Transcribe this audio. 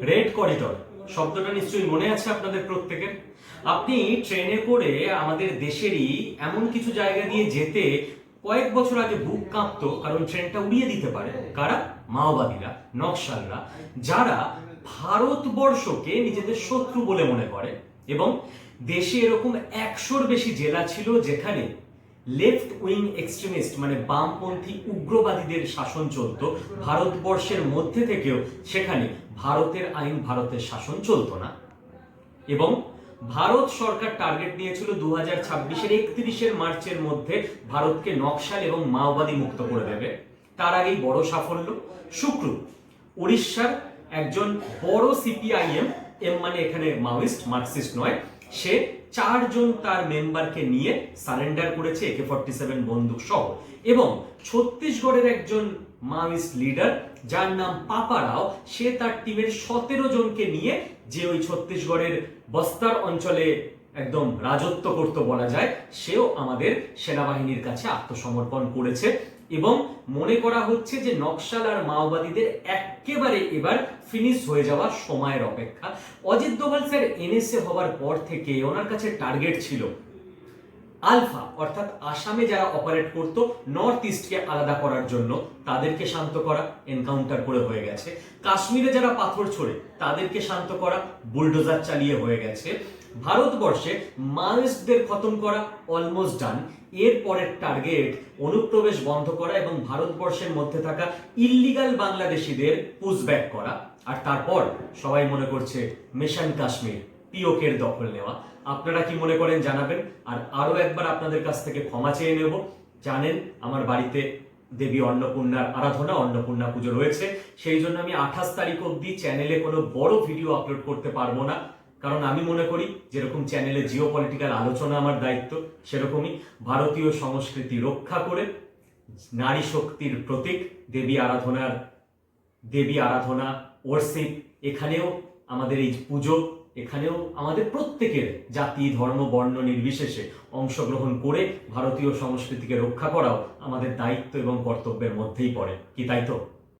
Red corridor শব্দটা নিশ্চয়ই মনে আছে আপনাদের প্রত্যেকের। আপনি ট্রেনে করে আমাদের দেশেরই এমন কিছু জায়গা দিয়ে যেতে কয়েক বছর আগে বুক কাঁপতো, কারণ ট্রেনটা উড়িয়ে দিতে পারে কারা? মাওবাদীরা, নকশালরা, যারা ভারতবর্ষকে নিজেদের শত্রু বলে মনে করে। এবং দেশে এরকম 100-র বেশি জেলা ছিল যেখানে লেফট উইং এক্সট্রিমিস্ট মানে বামপন্থী উগ্রবাদীদের শাসন চলতো। ভারতবর্ষের মধ্যে থেকেও সেখানে ভারতের আইন, ভারতের শাসন চলতো না। এবং ভারত সরকার টার্গেট নিয়েছিল 2026-এর 31 মার্চের মধ্যে ভারতকে নকশাল এবং মাওবাদী মুক্ত করে দেবে। তার আগেই বড় সাফল্য। শুক্র উড়িষ্যার একজন বড় সিপিআইএম, এম মানে এখানে মাওয়িস্ট, মার্কসিস্ট নয়, সে 4 জন তার মেম্বারকে নিয়ে সারেন্ডার করেছে AK-47 বন্দুক সহ। এবং ছত্তিশগড়ের একজন মাওয়িস্ট লিডার যার নাম পাপারাও, সে তার টিমের 17 জনকে নিয়ে, যে ওই ছত্তিশগড়ের বস্তার অঞ্চলে একদম রাজত্ব করত বলা যায়, সেও আমাদের সেনাবাহিনীর কাছে আত্মসমর্পণ করেছে। এবং মনে করা হচ্ছে যে নকশাল আর মাওবাদীদের একেবারে এবার ফিনিশ হয়ে যাওয়ার সময়ের অপেক্ষা। অজিত দোভাল স্যার এনএসএ হওয়ার পর থেকে ওনার কাছে টার্গেট ছিল আলফা, অর্থাৎ আসামে যারা অপারেট করত নর্থ ইস্টকে আলাদা করার জন্য, তাদেরকে শান্ত করা, এনকাউন্টার করে হয়ে গেছে। কাশ্মীরে যারা পাথর ছোড়ে তাদেরকে শান্ত করা, বুলডোজার চালিয়ে হয়ে গেছে। ভারতবর্ষে মাওয়িস্টদের খতম করা, অলমোস্ট ডান। এর পরের টার্গেট অনুপ্রবেশ বন্ধ করা এবং ভারতবর্ষের মধ্যে থাকা ইল্লিগাল বাংলাদেশিদের পুশব্যাক করা। আর তারপর সবাই মনে করছে মিশন কাশ্মীর, পিওকের দখল নেওয়া। আপনারা কি মনে করেন জানাবেন। আর আরো একবার আপনাদের কাছ থেকে ক্ষমা চেয়ে নেব। জানেন আমার বাড়িতে দেবী অন্নপূর্ণার আরাধনা, অন্নপূর্ণা পুজো রয়েছে, সেই জন্য আমি 28 তারিখ অবধি চ্যানেলে কোনো বড় ভিডিও আপলোড করতে পারবো না। কারণ আমি মনে করি যেরকম চ্যানেলে জিও পলিটিক্যাল আলোচনা আমার দায়িত্ব, সেরকমই ভারতীয় সংস্কৃতি রক্ষা করে নারী শক্তির প্রতীক দেবী আরাধনা ওয়ার্শিপ, এখানেও আমাদের এই পুজো, এখানেও আমাদের প্রত্যেকের জাতি, ধর্ম, বর্ণ নির্বিশেষে অংশগ্রহণ করে ভারতীয় সংস্কৃতিকে রক্ষা করাও আমাদের দায়িত্ব এবং কর্তব্যের মধ্যেই পড়ে। কি তাই তো?